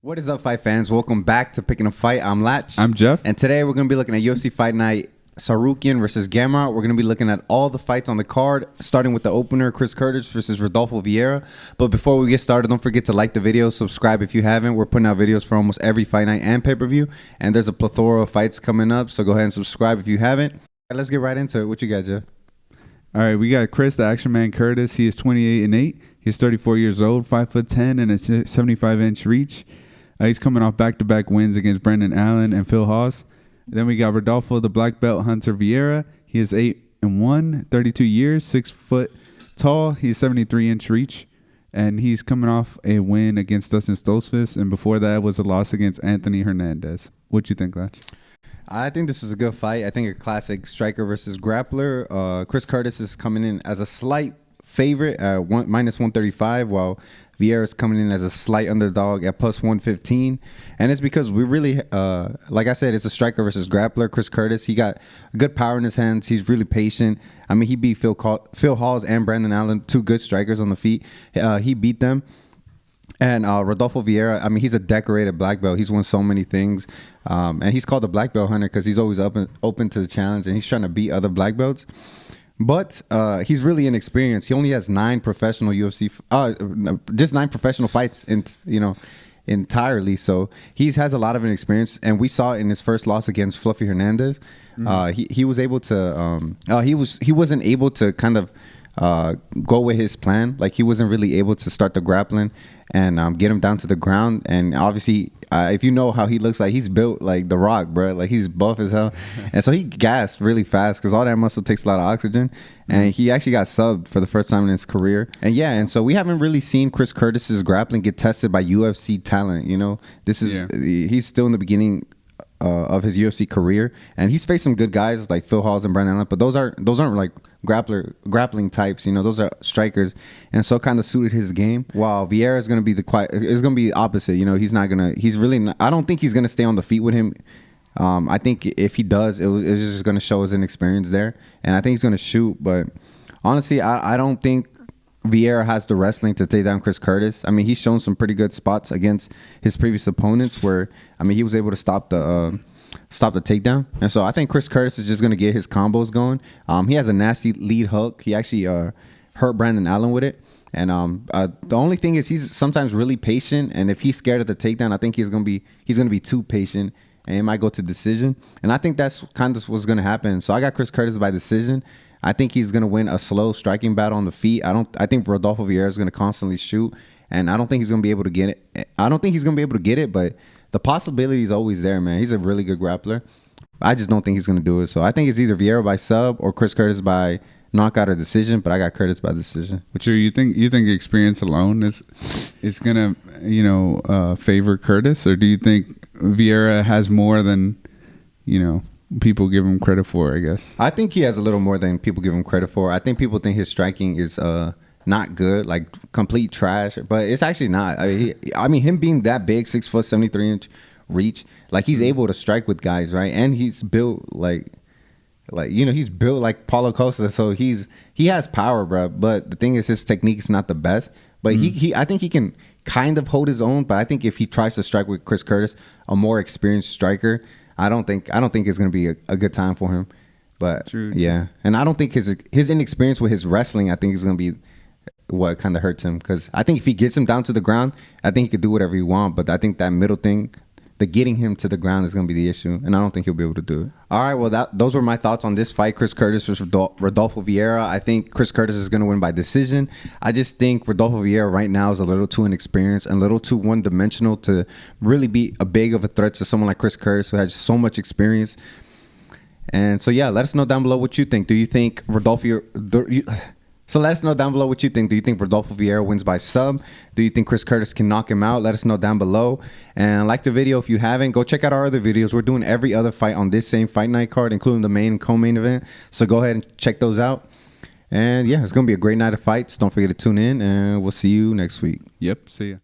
What is up, fight fans? Welcome back to Picking a Fight. I'm Latch. I'm Jeff. And today we're going to be looking at UFC Fight Night Sarukian versus Gamrot. We're going to be looking at all the fights on the card, starting with the opener, Chris Curtis versus Rodolfo Vieira. But before we get started, don't forget to like the video, subscribe if you haven't. We're putting out videos for almost every fight night and pay-per-view. And there's a plethora of fights coming up, so go ahead and subscribe if you haven't. All right, let's get right into it. What you got, Jeff? All right, we got Chris, the Action Man Curtis. He is 28-8. He's 34 years old, 5'10", and a 75-inch reach. He's coming off back-to-back wins against Brendan Allen and Phil Haas. Then we got Rodolfo, the black belt Hunter Vieira. He is 8-1, 32 years, 6 foot tall. He's 73-inch reach, and he's coming off a win against Dustin Stoltzfus, and before that was a loss against Anthony Hernandez. What you think, Latch? I think this is a good fight. I think a classic striker versus grappler. Chris Curtis is coming in as a slight favorite at minus 135, while Viera is coming in as a slight underdog at plus 115. And it's because we really, like I said, it's a striker versus grappler. Chris Curtis, he got good power in his hands. He's really patient. I mean, he beat Phil Hawes and Brandon Allen, two good strikers on the feet. He beat them. And Rodolfo Vieira, I mean, he's a decorated black belt. He's won so many things. And he's called the black belt hunter because he's always open to the challenge, and he's trying to beat other black belts. But he's really inexperienced. He only has 9 professional UFC, just 9 professional fights, entirely. So he has a lot of inexperience, and we saw it in his first loss against Fluffy Hernandez. He was able to he wasn't able to kind of go with his plan. Like, he wasn't really able to start the grappling and get him down to the ground. And obviously, if you know how he looks like, he's built like The Rock, bro. Like, he's buff as hell. And so he gassed really fast because all that muscle takes a lot of oxygen. And he actually got subbed for the first time in his career. And so we haven't really seen Chris Curtis's grappling get tested by UFC talent. You know, he's still in the beginning of his UFC career, and he's faced some good guys like Phil Hawes and Brandon Allen, but those aren't like grappling types. You know, those are strikers, and so kind of suited his game. While Viera is going to be the opposite. You know, I don't think he's going to stay on the feet with him. I think if he does, it's just going to show his inexperience there, and I think he's going to shoot. But honestly, I don't think Viera has the wrestling to take down Chris Curtis. I mean, he's shown some pretty good spots against his previous opponents where, I mean, he was able to stop the takedown. And so I think Chris Curtis is just going to get his combos going. He has a nasty lead hook. He actually hurt Brandon Allen with it. And the only thing is he's sometimes really patient, and if he's scared of the takedown, I think he's going to be too patient, and it might go to decision. And I think that's kind of what's going to happen. So I got Chris Curtis by decision. I think he's going to win a slow striking battle on the feet. I think Rodolfo Vieira is going to constantly shoot, and I don't think he's going to be able to get it. But the possibility is always there, man. He's a really good grappler. I just don't think he's going to do it. So I think it's either Viera by sub or Chris Curtis by knockout or decision. But I got Curtis by decision. Sure, you think experience alone is going to favor Curtis, or do you think Vieira has more than people give him credit for, I guess? I think he has a little more than people give him credit for. I think people think his striking is not good, like complete trash, but it's actually not. I mean, him being that big, 6 foot, 73-inch reach, like, he's able to strike with guys, right? And he's built he's built like Paulo Costa, so he has power, bro. But the thing is, his technique is not the best. But I think he can kind of hold his own. But I think if he tries to strike with Chris Curtis, a more experienced striker, I don't think it's going to be a good time for him. But True. Yeah, and I don't think his inexperience with his wrestling, I think, is going to be what kind of hurts him. Because I think if he gets him down to the ground, I think he could do whatever he wants. But I think that middle thing, the getting him to the ground, is going to be the issue, and I don't think he'll be able to do it. All right, well, those were my thoughts on this fight, Chris Curtis versus Rodolfo Vieira. I think Chris Curtis is going to win by decision. I just think Rodolfo Vieira right now is a little too inexperienced and a little too one-dimensional to really be a big of a threat to someone like Chris Curtis, who has so much experience. And so, yeah, let us know down below what you think. Do you think So let us know down below what you think. Do you think Rodolfo Vieira wins by sub? Do you think Chris Curtis can knock him out? Let us know down below. And like the video if you haven't. Go check out our other videos. We're doing every other fight on this same fight night card, including the main and co-main event. So go ahead and check those out. And yeah, it's going to be a great night of fights. Don't forget to tune in, and we'll see you next week. Yep, see ya.